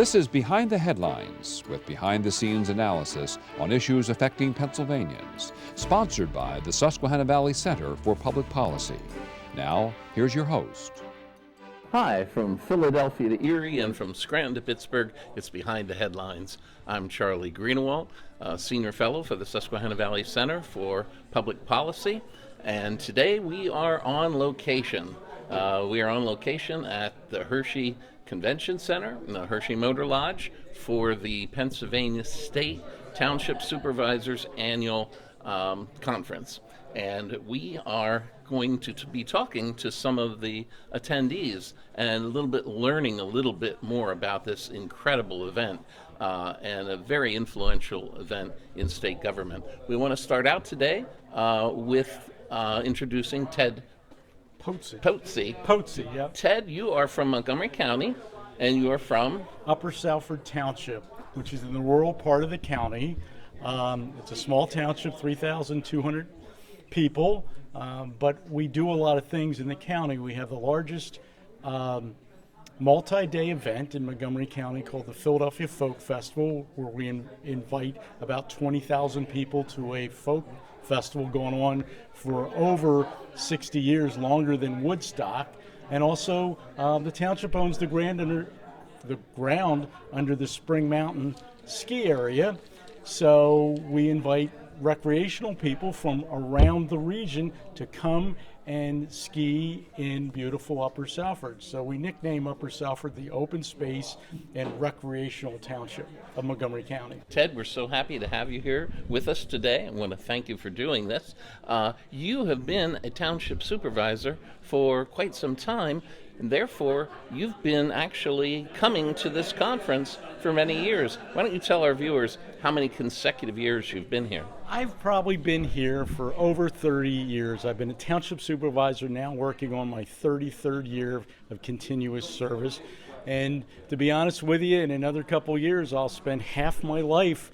This is Behind the Headlines, with behind-the-scenes analysis on issues affecting Pennsylvanians, sponsored by the Susquehanna Valley Center for Public Policy. Now, here's your host. Hi, from Philadelphia to Erie and from Scranton to Pittsburgh, it's Behind the Headlines. I'm Charlie Greenawalt, Senior Fellow for the Susquehanna Valley Center for Public Policy, and today we are on location. We are on location at the Hershey Convention Center in the Hershey Motor Lodge for the Pennsylvania State Township Supervisors Annual Conference. And we are going to be talking to some of the attendees and learning a little bit more about this incredible event and a very influential event in state government. We want to start out today with introducing Ted Poatsy. Yep. Ted, you are from Montgomery County, and you are from? Upper Salford Township, which is in the rural part of the county. It's a small township, 3,200 people, but we do a lot of things in the county. We have the largest multi-day event in Montgomery County called the Philadelphia Folk Festival, where we invite about 20,000 people to a folk festival going on for over 60 years, longer than Woodstock. And also the township owns the ground under the Spring Mountain ski area, so we invite recreational people from around the region to come and ski in beautiful Upper Salford. So we nickname Upper Salford the open space and recreational township of Montgomery County. Ted, we're so happy to have you here with us today. I want to thank you for doing this. You have been a township supervisor for quite some time, and therefore you've been actually coming to this conference for many years. Why don't you tell our viewers how many consecutive years you've been here? I've probably been here for over 30 years. I've been a township supervisor now, working on my 33rd year of continuous service. And to be honest with you, in another couple years, I'll spend half my life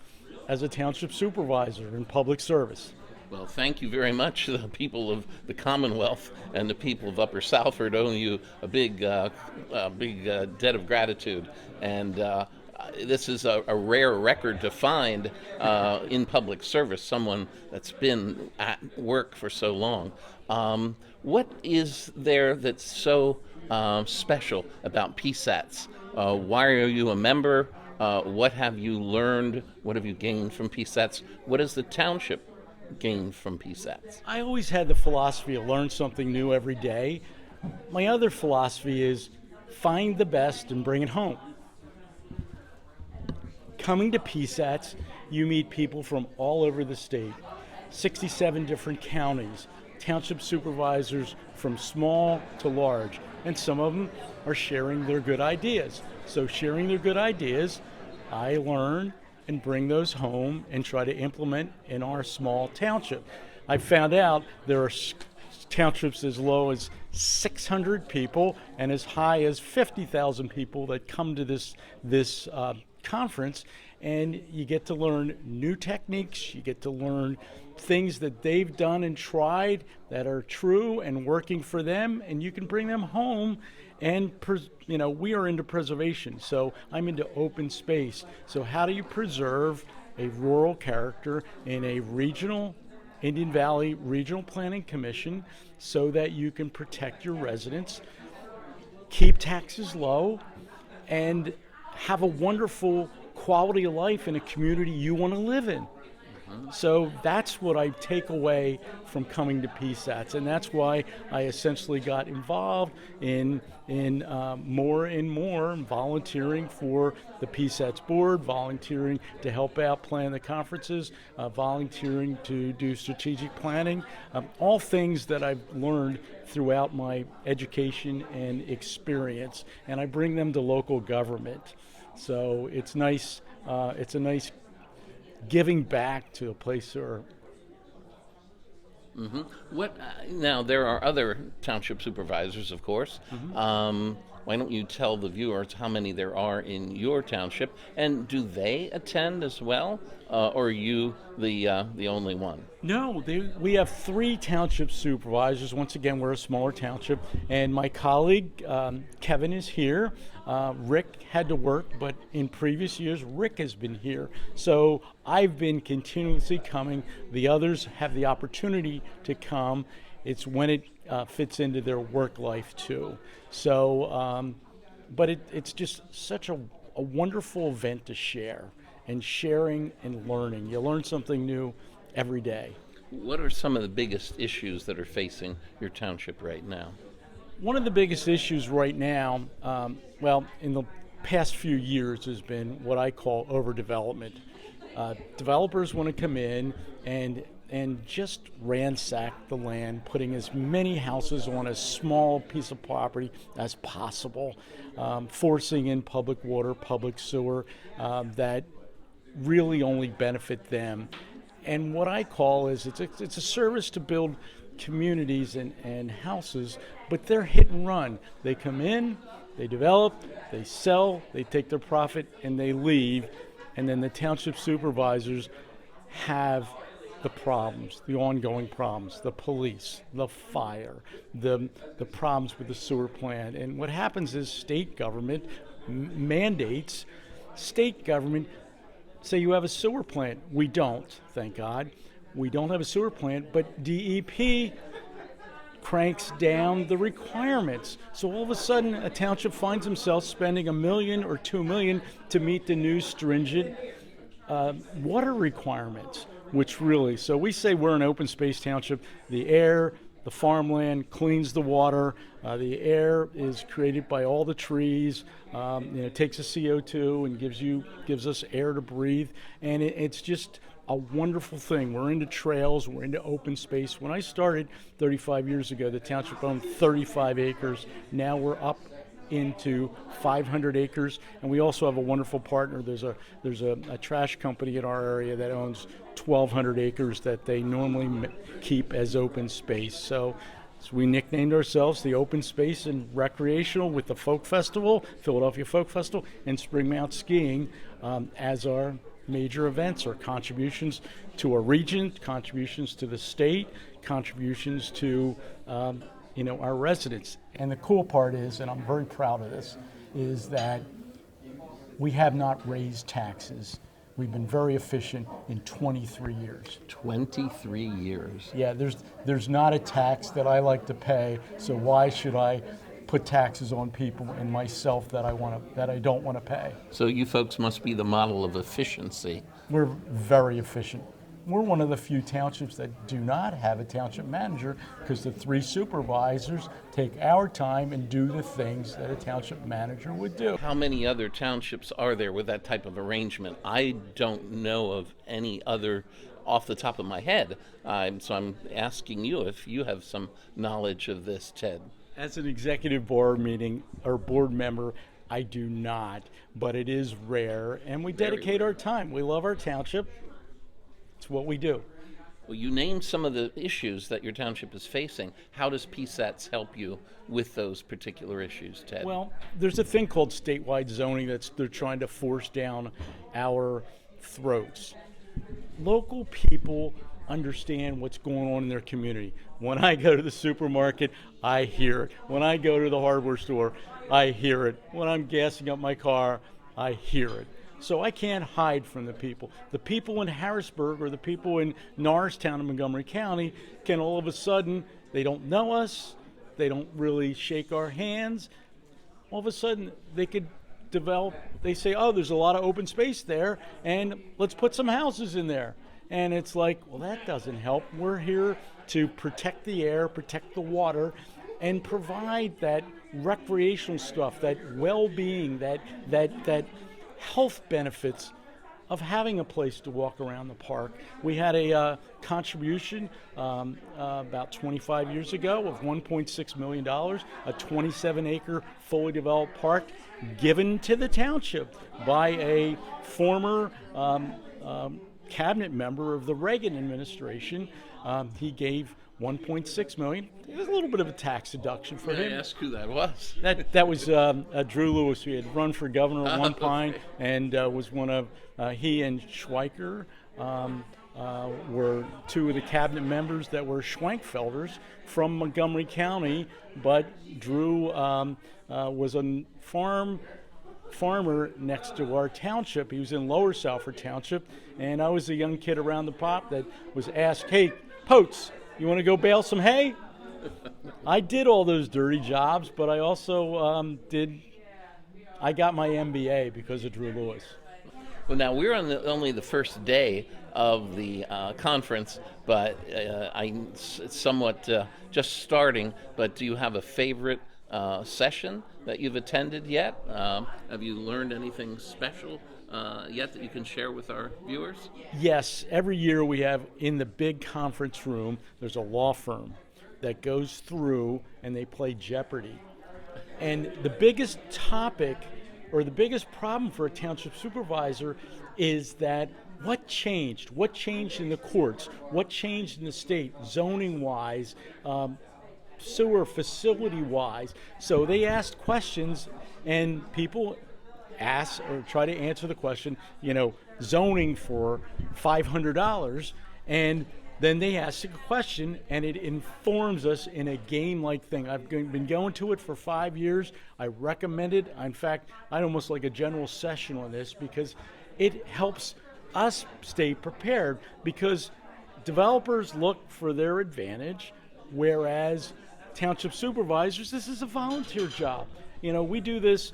as a township supervisor in public service. Well, thank you very much. The people of the Commonwealth and the people of Upper Salford owe you a big debt of gratitude. And this is a rare record to find in public service, someone that's been at work for so long. What is there that's so special about PSATS? Why are you a member? What have you learned? What have you gained from PSATS? What does the township gain from PSATS? I always had the philosophy of learn something new every day. My other philosophy is find the best and bring it home. Coming to PSATS, you meet people from all over the state, 67 different counties, township supervisors from small to large, and some of them are sharing their good ideas. So sharing their good ideas, I learn and bring those home and try to implement in our small township. I found out there are townships as low as 600 people and as high as 50,000 people that come to this conference, and you get to learn new techniques, you get to learn things that they've done and tried that are true and working for them, and you can bring them home. And we are into preservation, so I'm into open space. So how do you preserve a rural character in a regional Indian Valley Regional Planning Commission so that you can protect your residents, keep taxes low, and have a wonderful quality of life in a community you want to live in? So that's what I take away from coming to PSATS, and that's why I essentially got involved in more and more volunteering for the PSATS Board, volunteering to help out plan the conferences, volunteering to do strategic planning, all things that I've learned throughout my education and experience, and I bring them to local government. So it's nice. It's a nice giving back to a place or. Mm-hmm. Now there are other township supervisors, of course. Mm-hmm. Why Why don't you tell the viewers how many there are in your township, and do they attend as well, or are you the only one? No, we have 3 township supervisors. Once again, we're a smaller township, and my colleague Kevin is here. Rick had to work, but in previous years, Rick has been here. So I've been continuously coming. The others have the opportunity to come. It's when it fits into their work life too. So, but it's just such a wonderful event to share, and sharing and learning. You learn something new every day. What are some of the biggest issues that are facing your township right now? One of the biggest issues right now, well, in the past few years, has been what I call overdevelopment. Developers want to come in and just ransack the land, putting as many houses on a small piece of property as possible, forcing in public water, public sewer, that really only benefit them. And what I call is it's a service to build communities and houses, but they're hit and run. They come in, they develop, they sell, they take their profit, and they leave. And then the township supervisors have the problems, the ongoing problems, the police, the fire, the problems with the sewer plant. And what happens is state government mandates, state government say you have a sewer plant. We don't, thank God. We don't have a sewer plant, but DEP cranks down the requirements. So all of a sudden, a township finds themselves spending $1 million or $2 million to meet the new stringent water requirements, which really, so we say we're an open space township. The air, the farmland cleans the water. The air is created by all the trees. It takes the CO2 and gives us air to breathe. And it's just a wonderful thing. We're into trails. We're into open space. When I started 35 years ago, the township owned 35 acres. Now we're up into 500 acres, and we also have a wonderful partner. There's a trash company in our area that owns 1,200 acres that they normally keep as open space. So we nicknamed ourselves the Open Space and Recreational with the Folk Festival, Philadelphia Folk Festival, and Spring Mount Skiing as our major events, or contributions to our region, contributions to the state, contributions to our residents. And the cool part is, and I'm very proud of this, is that we have not raised taxes. We've been very efficient in 23 years. 23 years. Yeah, there's not a tax that I like to pay, so why should I put taxes on people and myself that I don't want to pay? So you folks must be the model of efficiency. We're very efficient. We're one of the few townships that do not have a township manager, because the 3 supervisors take our time and do the things that a township manager would do. How many other townships are there with that type of arrangement? I don't know of any other off the top of my head. So I'm asking you if you have some knowledge of this, Ted. As an executive board meeting or board member, I do not, but it is rare, and we dedicate our time. We love our township. It's what we do. Well, you named some of the issues that your township is facing. How does PSATS help you with those particular issues, Ted? Well, there's a thing called statewide zoning they're trying to force down our throats. Local people understand what's going on in their community. When I go to the supermarket, I hear it. When I go to the hardware store, I hear it. When I'm gassing up my car, I hear it. So I can't hide from the people. The people in Harrisburg or the people in Norristown in Montgomery County can all of a sudden, they don't know us, they don't really shake our hands. All of a sudden, they could develop, they say, oh, there's a lot of open space there, and let's put some houses in there. And it's like, well, that doesn't help. We're here to protect the air, protect the water, and provide that recreational stuff, that well-being, that health benefits of having a place to walk around the park. We had a contribution about 25 years ago of $1.6 million, a 27-acre fully developed park given to the township by a former cabinet member of the Reagan administration. He gave $1.6 million. It was a little bit of a tax deduction for May him. I ask who that was? That was Drew Lewis. He had run for governor at one point, and was one of he and Schweiker were two of the cabinet members that were Schwenkfelders from Montgomery County. But Drew was a farmer next to our township. He was in Lower Salford Township, and I was a young kid around the pop that was asked, "Hey, Poats, you want to go bale some hay?" I did all those dirty jobs, but I also I got my MBA because of Drew Lewis. Well, now we're on only the first day of the conference, but it's somewhat just starting. But do you have a favorite session that you've attended yet? Have you learned anything special yet that you can share with our viewers? Yes, every year we have in the big conference room, there's a law firm that goes through and they play Jeopardy. And the biggest topic or the biggest problem for a township supervisor is that what changed? What changed in the courts? What changed in the state, zoning-wise, sewer facility-wise? So they asked questions, and people ask or try to answer the question, zoning for $500, and then they ask a question, and it informs us in a game-like thing. I've been going to it for 5 years. I recommend it. In fact, I'd almost like a general session on this because it helps us stay prepared, because developers look for their advantage, whereas township supervisors, this is a volunteer job. We do this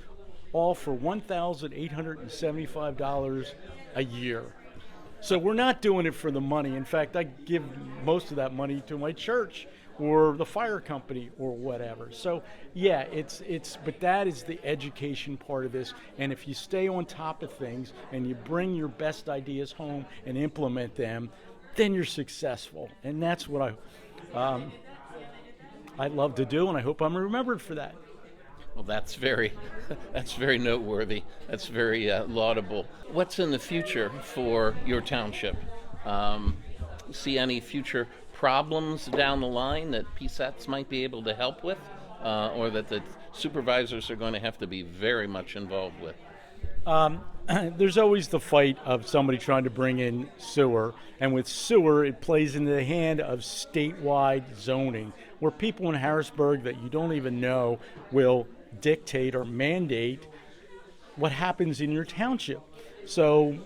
all for $1,875 a year. So we're not doing it for the money. In fact, I give most of that money to my church or the fire company or whatever. So yeah, but that is the education part of this. And if you stay on top of things and you bring your best ideas home and implement them, then you're successful. And that's what I love to do, and I hope I'm remembered for that. Well, that's very noteworthy. That's very laudable. What's in the future for your township? See any future problems down the line that PSATS might be able to help with, or that the supervisors are going to have to be very much involved with? There's always the fight of somebody trying to bring in sewer, and with sewer, it plays into the hand of statewide zoning, where people in Harrisburg that you don't even know will dictate or mandate what happens in your township. So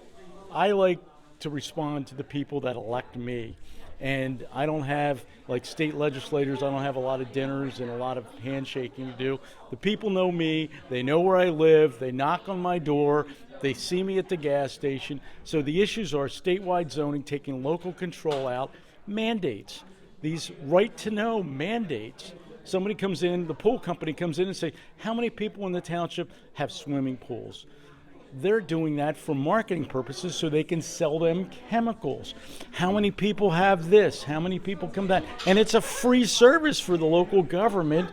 I like to respond to the people that elect me. And I don't have, like state legislators, I don't have a lot of dinners and a lot of handshaking to do. The people know me, they know where I live, they knock on my door, they see me at the gas station. So the issues are statewide zoning, taking local control out, mandates, these right-to-know mandates. Somebody comes in, the pool company comes in and say, how many people in the township have swimming pools? They're doing that for marketing purposes so they can sell them chemicals. How many people have this? How many people come that? And it's a free service for the local government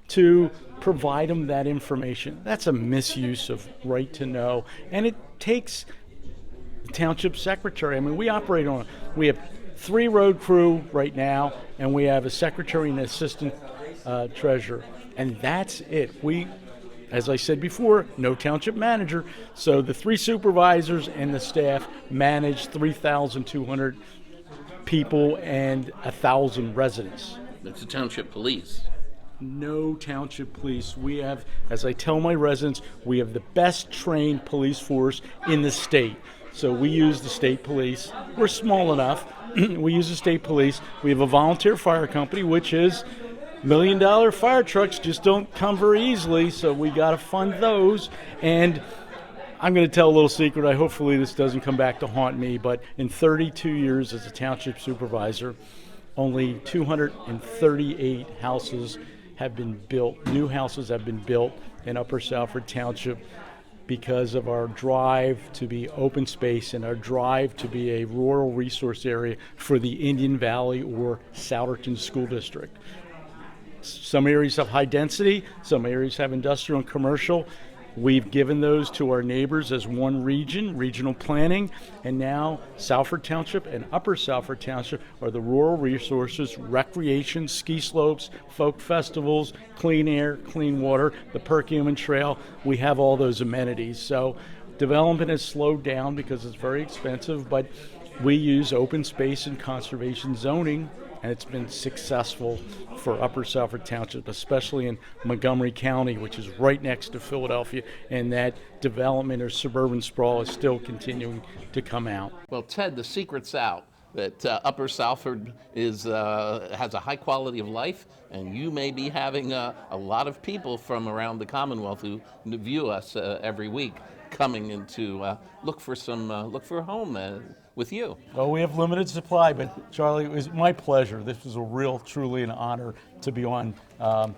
to provide them that information. That's a misuse of right to know. And it takes the township secretary. I mean, we have 3 road crew right now, and we have a secretary and an assistant treasurer. And that's it. As I said before, no township manager. So the 3 supervisors and the staff manage 3,200 people and 1,000 residents. It's a township police. No township police. We have, as I tell my residents, we have the best trained police force in the state. So we use the state police. We're small enough. We use the state police. We have a volunteer fire company, which is $1 million fire trucks just don't come very easily, so we got to fund those. And I'm going to tell a little secret. Hopefully this doesn't come back to haunt me, but in 32 years as a township supervisor, only 238 houses have been built, new houses have been built in Upper Salford Township because of our drive to be open space and our drive to be a rural resource area for the Indian Valley or Souderton School District. Some areas have high density, some areas have industrial and commercial. We've given those to our neighbors as one region, regional planning, and now Salford Township and Upper Salford Township are the rural resources, recreation, ski slopes, folk festivals, clean air, clean water, the Perkiomen Trail. We have all those amenities. So development has slowed down because it's very expensive, but we use open space and conservation zoning, and it's been successful for Upper Salford Township, especially in Montgomery County, which is right next to Philadelphia, and that development or suburban sprawl is still continuing to come out. Well, Ted, the secret's out that Upper Salford has a high quality of life, and you may be having a lot of people from around the Commonwealth who view us every week coming in to look for a home with you. Well, we have limited supply, but Charlie, it was my pleasure. This was truly an honor to be on and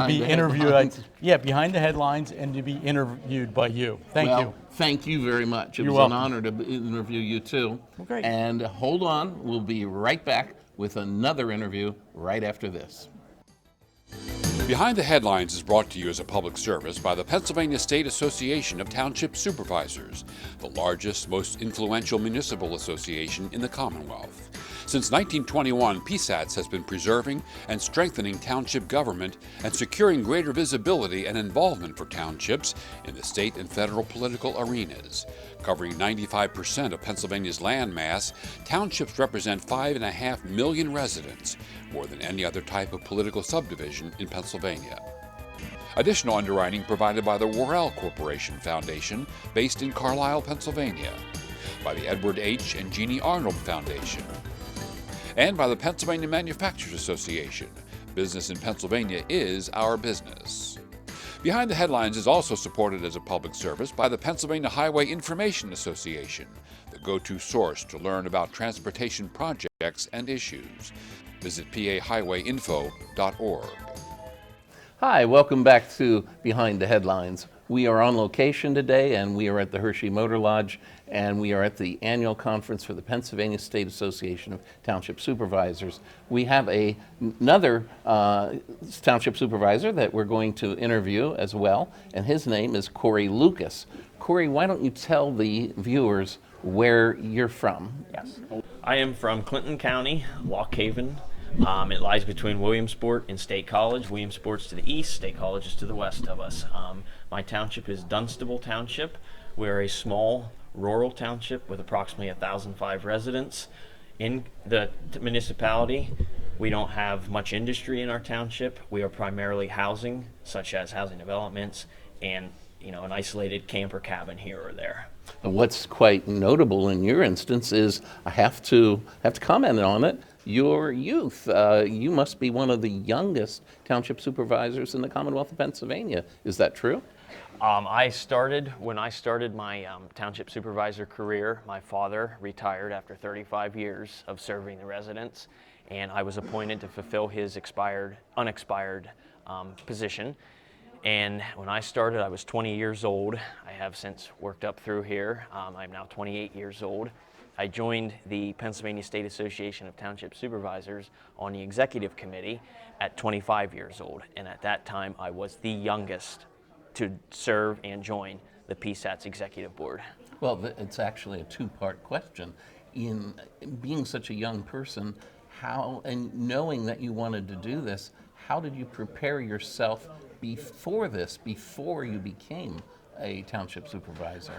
be interviewed. Behind the headlines, and to be interviewed by you. Thank you. Thank you very much. It You're was welcome. an honor to interview you too. Well, great. And hold on, we'll be right back with another interview right after this. Behind the Headlines is brought to you as a public service by the Pennsylvania State Association of Township Supervisors, the largest, most influential municipal association in the Commonwealth. Since 1921, PSATS has been preserving and strengthening township government and securing greater visibility and involvement for townships in the state and federal political arenas. Covering 95% of Pennsylvania's land mass, townships represent 5.5 million residents, more than any other type of political subdivision in Pennsylvania. Additional underwriting provided by the Worrell Corporation Foundation, based in Carlisle, Pennsylvania, by the Edward H. and Jeannie Arnold Foundation, and by the Pennsylvania Manufacturers Association. Business in Pennsylvania is our business. Behind the Headlines is also supported as a public service by the Pennsylvania Highway Information Association, the go-to source to learn about transportation projects and issues. Visit pahighwayinfo.org. Hi, welcome back to Behind the Headlines. We are on location today, and we are at the Hershey Motor Lodge, and we are at the annual conference for the Pennsylvania State Association of Township Supervisors. We have another township supervisor that we're going to interview as well, and his name is Corey Lucas. Corey, why don't you tell the viewers where you're from? Yes. I am from Clinton County, Lock Haven. It lies between Williamsport and State College. Williamsport's to the east, State College is to the west of us. My township is Dunnstable Township. We're a small rural township with approximately 1,005 residents. In the municipality, we don't have much industry in our township. We are primarily housing, such as housing developments and an isolated camper cabin here or there. What's quite notable in your instance is I have to comment on it. Your youth. You must be one of the youngest township supervisors in the Commonwealth of Pennsylvania. Is that true? When I started my township supervisor career, my father retired after 35 years of serving the residents, and I was appointed to fulfill his unexpired position. And when I started, I was 20 years old. I have since worked up through here. I'm now 28 years old. I joined the Pennsylvania State Association of Township Supervisors on the executive committee at 25 years old. And at that time, I was the youngest to serve and join the PSATS Executive Board. Well, it's actually a two-part question. In being such a young person, how, and knowing that you wanted to do this, how did you prepare yourself before you became a township supervisor?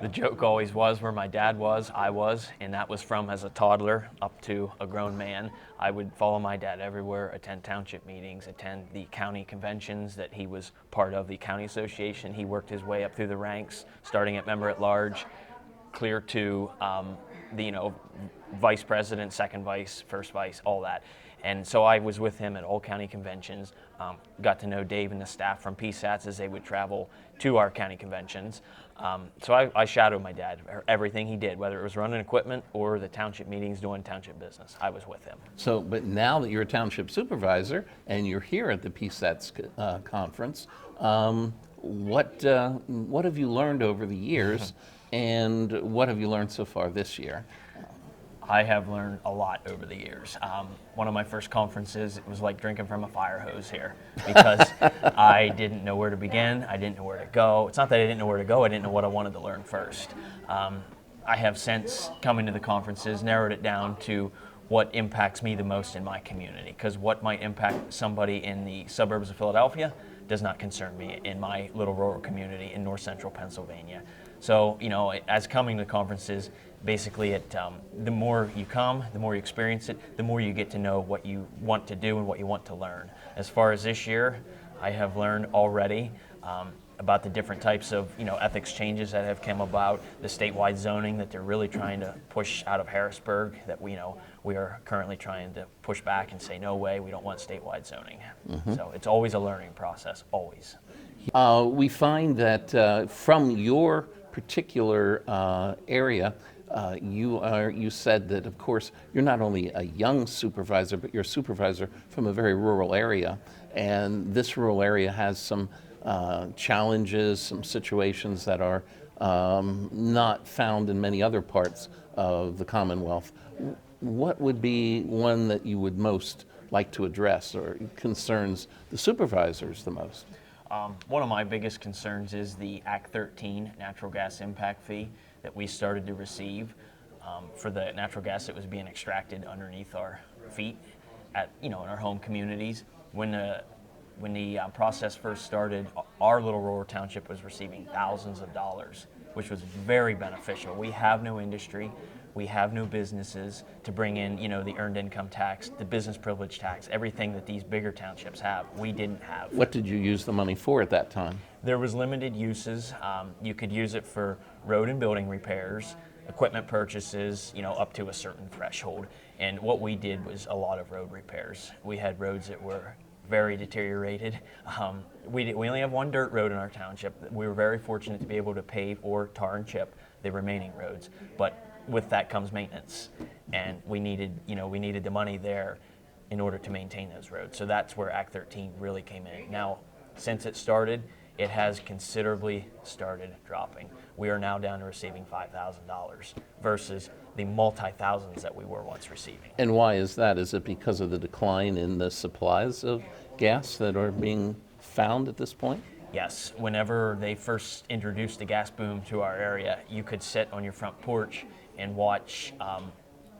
The joke always was where my dad was, I was, and that was from as a toddler up to a grown man. I would follow my dad everywhere, attend township meetings, attend the county conventions that he was part of, the county association. He worked his way up through the ranks, starting at member at large, clear to vice president, second vice, first vice, all that. And so I was with him at all county conventions, got to know Dave and the staff from PSATS as they would travel to our county conventions. So I shadowed my dad, everything he did, whether it was running equipment or the township meetings, doing township business. I was with him. So, but now that you're a township supervisor and you're here at the PSATS conference, what have you learned over the years, and what have you learned so far this year? I have learned a lot over the years. One of my first conferences, it was like drinking from a fire hose here because I didn't know where to begin. I didn't know where to go. It's not that I didn't know where to go. I didn't know what I wanted to learn first. I have since, coming to the conferences, narrowed it down to what impacts me the most in my community, because what might impact somebody in the suburbs of Philadelphia does not concern me in my little rural community in north central Pennsylvania. So, as coming to conferences, basically the more you come, the more you experience it, the more you get to know what you want to do and what you want to learn. As far as this year, I have learned already about the different types of ethics changes that have come about, the statewide zoning that they're really trying to push out of Harrisburg, that we are currently trying to push back and say, no way, we don't want statewide zoning. So it's always a learning process, always. We find that from your particular area, you said that, of course, you're not only a young supervisor, but you're a supervisor from a very rural area, and this rural area has some challenges, some situations that are not found in many other parts of the Commonwealth. What would be one that you would most like to address or concerns the supervisors the most? One of my biggest concerns is the Act 13 natural gas impact fee that we started to receive for the natural gas that was being extracted underneath our feet in our home communities. When the process first started, our little rural township was receiving thousands of dollars, which was very beneficial. We have no industry. We have no businesses to bring in, the earned income tax, the business privilege tax, everything that these bigger townships have, we didn't have. What did you use the money for at that time? There was limited uses. You could use it for road and building repairs, equipment purchases, up to a certain threshold. And what we did was a lot of road repairs. We had roads that were very deteriorated. We only have one dirt road in our township. We were very fortunate to be able to pave or tar and chip the remaining roads. But with that comes maintenance, and we needed the money there in order to maintain those roads. So that's where Act 13 really came in. Now, since it started, it has considerably started dropping. We are now down to receiving $5,000 versus the multi-thousands that we were once receiving. And why is that? Is it because of the decline in the supplies of gas that are being found at this point? Yes. Whenever they first introduced the gas boom to our area, you could sit on your front porch and watch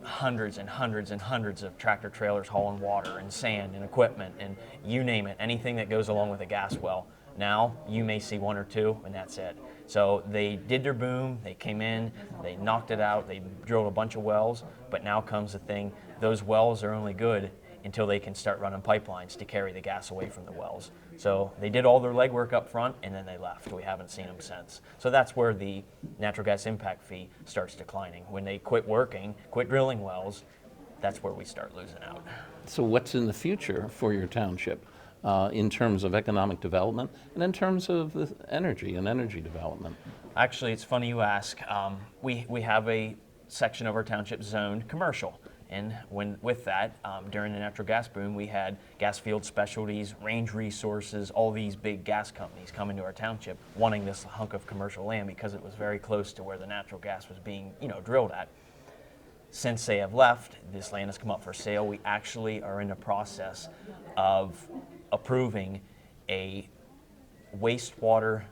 hundreds and hundreds and hundreds of tractor trailers hauling water and sand and equipment and you name it, anything that goes along with a gas well. Now you may see one or two and that's it. So they did their boom, they came in, they knocked it out, they drilled a bunch of wells, but now comes the thing, those wells are only good until they can start running pipelines to carry the gas away from the wells. So they did all their legwork up front and then they left. We haven't seen them since. So that's where the natural gas impact fee starts declining. When they quit working, quit drilling wells, that's where we start losing out. So what's in the future for your township in terms of economic development and in terms of the energy and energy development? Actually, it's funny you ask. We have a section of our township zoned commercial. And with that, during the natural gas boom, we had Gas Field Specialties, Range Resources, all these big gas companies coming to our township wanting this hunk of commercial land because it was very close to where the natural gas was being, drilled at. Since they have left, this land has come up for sale. We actually are in the process of approving a wastewater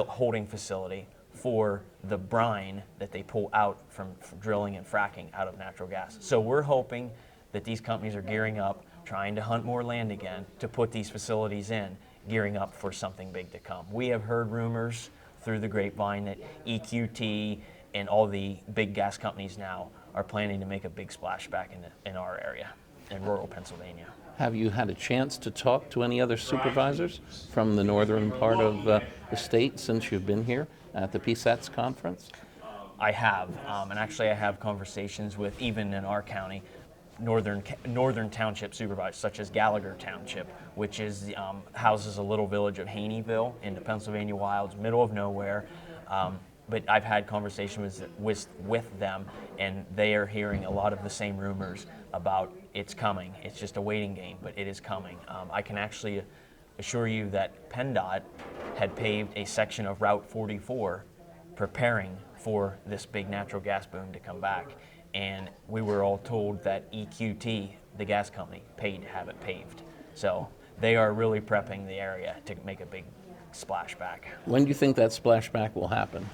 holding facility for the brine that they pull out from drilling and fracking out of natural gas. So we're hoping that these companies are gearing up, trying to hunt more land again to put these facilities in, gearing up for something big to come. We have heard rumors through the grapevine that EQT and all the big gas companies now are planning to make a big splash back in our area, in rural Pennsylvania. Have you had a chance to talk to any other supervisors from the northern part of the state since you've been here at the PSATS conference? I have, and actually I have conversations with, even in our county, northern township supervisors, such as Gallagher Township, which is houses a little village of Haneyville in the Pennsylvania wilds, middle of nowhere. But I've had conversations with them, and they are hearing a lot of the same rumors about it's coming. It's just a waiting game, but it is coming. I can actually assure you that PennDOT had paved a section of Route 44 preparing for this big natural gas boom to come back. and we were all told that EQT, the gas company, paid to have it paved. So they are really prepping the area to make a big splashback. When do you think that splashback will happen?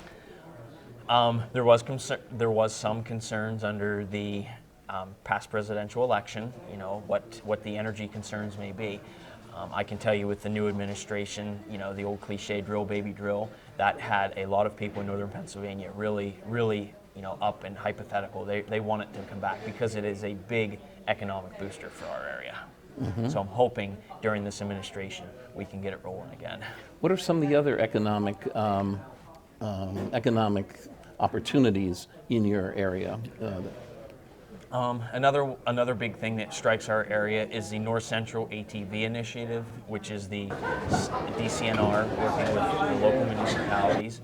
There was some concerns under the past presidential election, what the energy concerns may be. I can tell you with the new administration, the old cliche drill, baby drill, that had a lot of people in northern Pennsylvania really, up and hypothetical. They want it to come back because it is a big economic booster for our area. Mm-hmm. So I'm hoping during this administration we can get it rolling again. What are some of the other economic opportunities in your area? Another big thing that strikes our area is the North Central ATV initiative, which is the DCNR working with the local municipalities,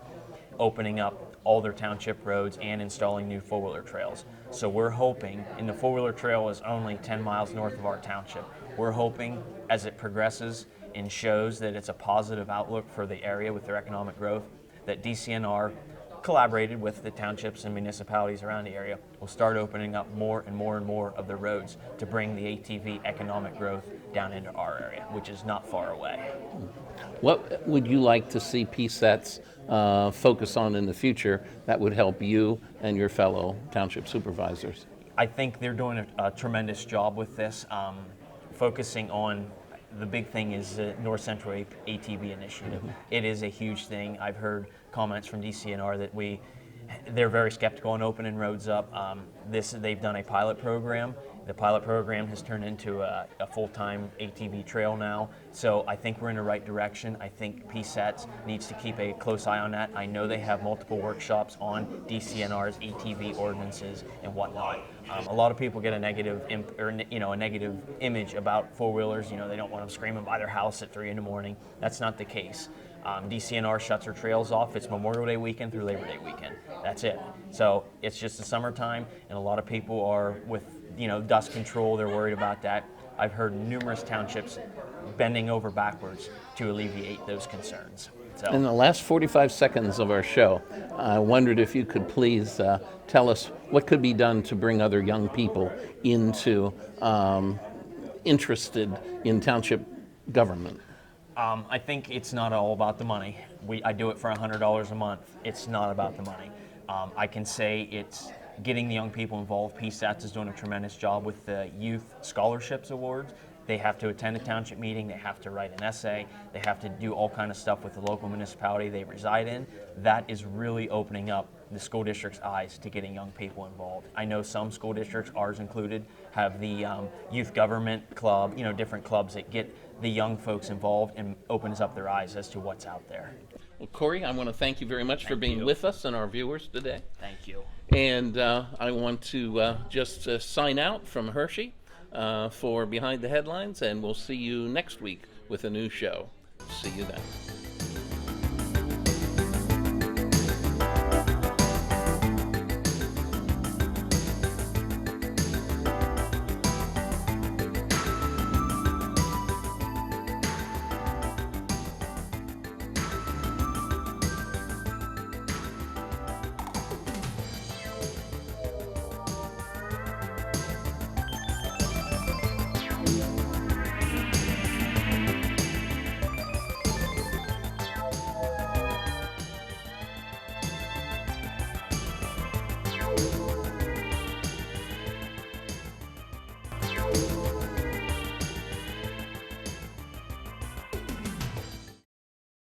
opening up all their township roads and installing new four-wheeler trails. So we're hoping, and the four-wheeler trail is only 10 miles north of our township, we're hoping as it progresses and shows that it's a positive outlook for the area with their economic growth, that DCNR collaborated with the townships and municipalities around the area will start opening up more and more and more of the roads to bring the ATV economic growth down into our area, which is not far away. What would you like to see PSATS focus on in the future that would help you and your fellow township supervisors? I think they're doing a tremendous job with this, focusing on the big thing is the North Central ATV initiative. Mm-hmm. It is a huge thing. I've heard comments from DCNR that they're very skeptical on opening roads up. They've done a pilot program. The pilot program has turned into a full-time ATV trail now. So I think we're in the right direction. I think PSATS needs to keep a close eye on that. I know they have multiple workshops on DCNR's ATV ordinances and whatnot. A lot of people get a negative image about four-wheelers. They don't want them screaming by their house at 3 a.m. That's not the case. DCNR shuts their trails off. It's Memorial Day weekend through Labor Day weekend. That's it. So it's just the summertime, and a lot of people are with dust control. They're worried about that. I've heard numerous townships bending over backwards to alleviate those concerns. So, in the last 45 seconds of our show, I wondered if you could please tell us what could be done to bring other young people into interested in township government. I think it's not all about the money. I do it for $100 a month. It's not about the money. I can say it's getting the young people involved. PSATS is doing a tremendous job with the Youth Scholarships Awards. They have to attend a township meeting, they have to write an essay, they have to do all kind of stuff with the local municipality they reside in. That is really opening up the school district's eyes to getting young people involved. I know some school districts, ours included, have the youth government club, different clubs that get the young folks involved and opens up their eyes as to what's out there. Well, Corey, I want to thank you very much for being with us and our viewers today. Thank you. And I want to just sign out from Hershey for Behind the Headlines, and we'll see you next week with a new show. See you then.